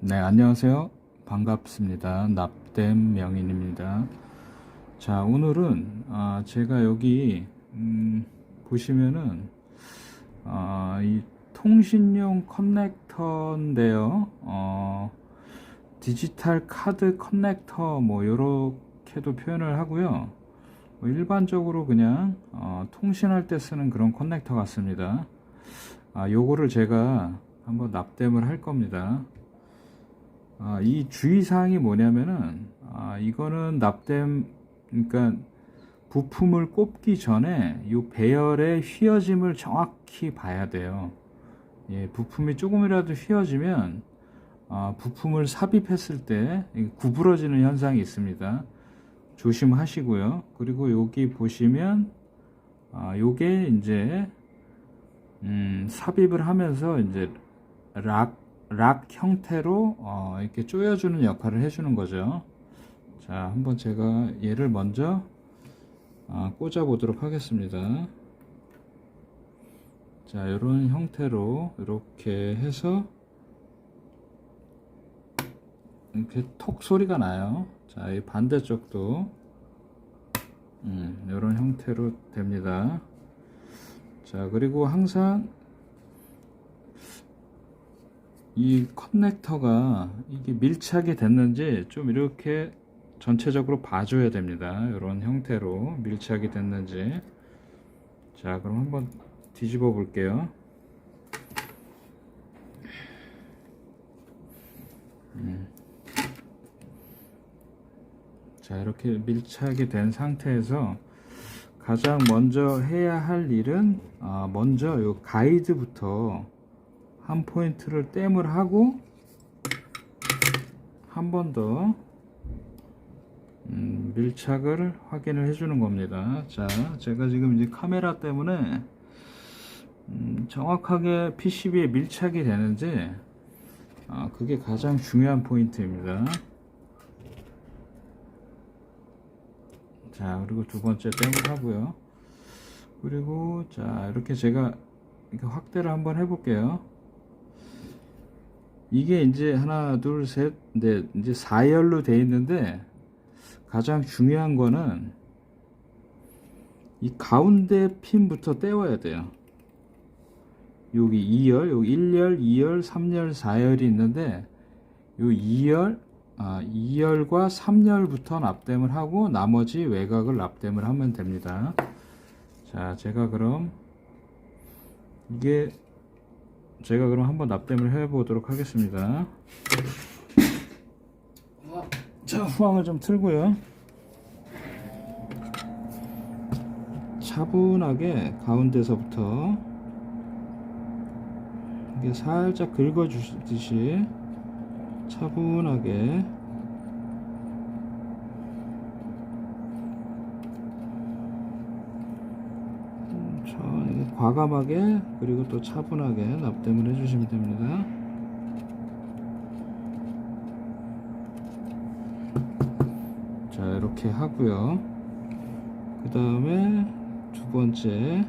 네, 안녕하세요. 반갑습니다. 납땜 명인입니다. 자, 오늘은 제가 여기 보시면은 이 통신용 커넥터인데요. 디지털 카드 커넥터 뭐 요렇게도 표현을 하고요. 일반적으로 그냥 통신할 때 쓰는 그런 커넥터 같습니다. 요거를 제가 한번 납땜을 할 겁니다. 이 주의사항이 뭐냐면은 이거는 납땜, 그러니까 부품을 꼽기 전에 이 배열의 휘어짐을 정확히 봐야 돼요. 예, 부품이 조금이라도 휘어지면 부품을 삽입했을 때 구부러지는 현상이 있습니다. 조심하시고요. 그리고 여기 보시면 요게 이제 삽입을 하면서 이제 락 형태로 이렇게 조여주는 역할을 해주는 거죠. 자, 한번 제가 얘를 먼저 꽂아 보도록 하겠습니다. 자, 이런 형태로 이렇게 해서 이렇게 톡 소리가 나요. 자, 이 반대쪽도 이런 형태로 됩니다. 자, 그리고 항상 이 커넥터가 이게 밀착이 됐는지 좀 이렇게 전체적으로 봐줘야 됩니다. 이런 형태로 밀착이 됐는지. 자, 그럼 한번 뒤집어 볼게요. 자, 이렇게 밀착이 된 상태에서 가장 먼저 해야 할 일은 먼저 이 가이드부터 한 포인트를 땜을 하고 한 번 더 밀착을 확인을 해주는 겁니다. 자, 제가 지금 이제 카메라 때문에 정확하게 PCB에 밀착이 되는지 그게 가장 중요한 포인트입니다. 자, 그리고 두 번째 땜을 하고요. 그리고 자, 이렇게 제가 이렇게 확대를 한번 해볼게요. 이게 이제 하나, 둘, 셋, 넷, 이제 4열로 되어 있는데 가장 중요한 거는 이 가운데 핀부터 떼워야 돼요. 여기 2열, 여기 1열, 2열, 3열, 4열이 있는데 요 2열과 3열부터 납땜을 하고 나머지 외곽을 납땜을 하면 됩니다. 자, 제가 그럼 한번 납땜을 해 보도록 하겠습니다. 자, 후황을 좀 틀고요. 차분하게 가운데서부터 이게 살짝 긁어 주듯이 차분하게 과감하게 그리고 또 차분하게 납땜을 해주시면 됩니다. 자, 이렇게 하고요. 그 다음에 두 번째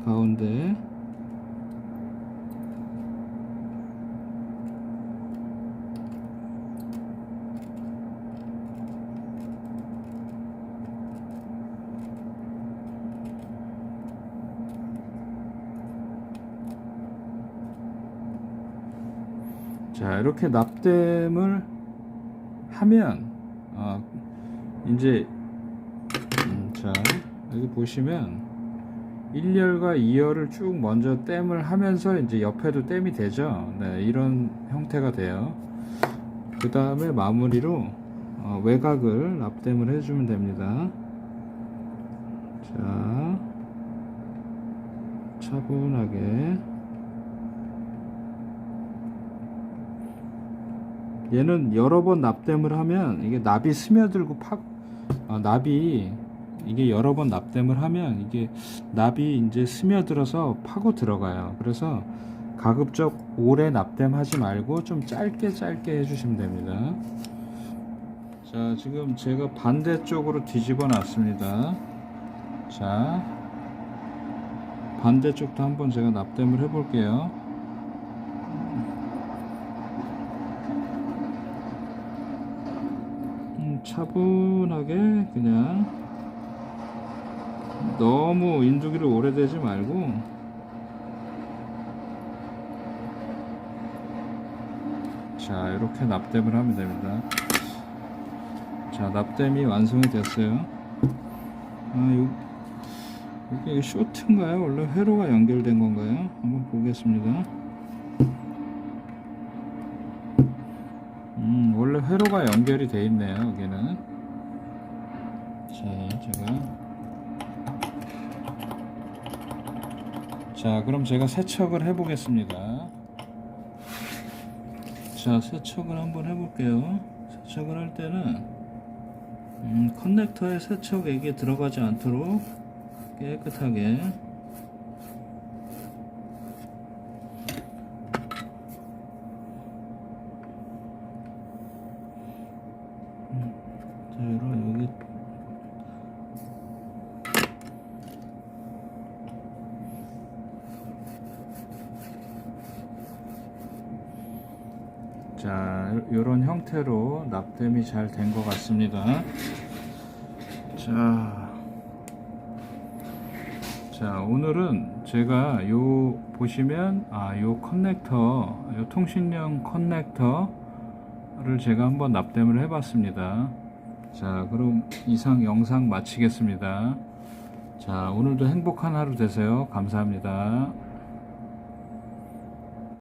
가운데 자, 이렇게 납땜을 하면 이제 자, 여기 보시면 1열과 2열을 쭉 먼저 땜을 하면서 이제 옆에도 땜이 되죠. 네, 이런 형태가 돼요. 그 다음에 마무리로 외곽을 납땜을 해주면 됩니다. 자, 차분하게. 얘는 여러 번 납땜을 하면 이게 납이 스며들고 납이 이게 여러 번 납땜을 하면 이게 납이 이제 스며들어서 파고 들어가요. 그래서 가급적 오래 납땜하지 말고 좀 짧게 해주시면 됩니다. 자, 지금 제가 반대쪽으로 뒤집어 놨습니다. 자, 반대쪽도 한번 제가 납땜을 해 볼게요. 차분하게 그냥 너무 인두기를 오래대지 말고 자 이렇게 납땜을 하면 됩니다. 자 납땜이 완성이 됐어요. 이게 쇼트인가요? 원래 회로가 연결된 건가요? 한번 보겠습니다. 원래 회로가 연결이 돼 있네요. 여기는. 자 그럼 제가 세척을 해 보겠습니다. 자 세척을 한번 해 볼게요. 세척을 할 때는 커넥터에 세척액이 들어가지 않도록 깨끗하게 자 여기 자 이런 형태로 납땜이 잘 된 것 같습니다. 자 오늘은 제가 요 보시면 요 커넥터 요 통신용 커넥터를 제가 한번 납땜을 해 봤습니다. 자 그럼 이상 영상 마치겠습니다. 자 오늘도 행복한 하루 되세요. 감사합니다.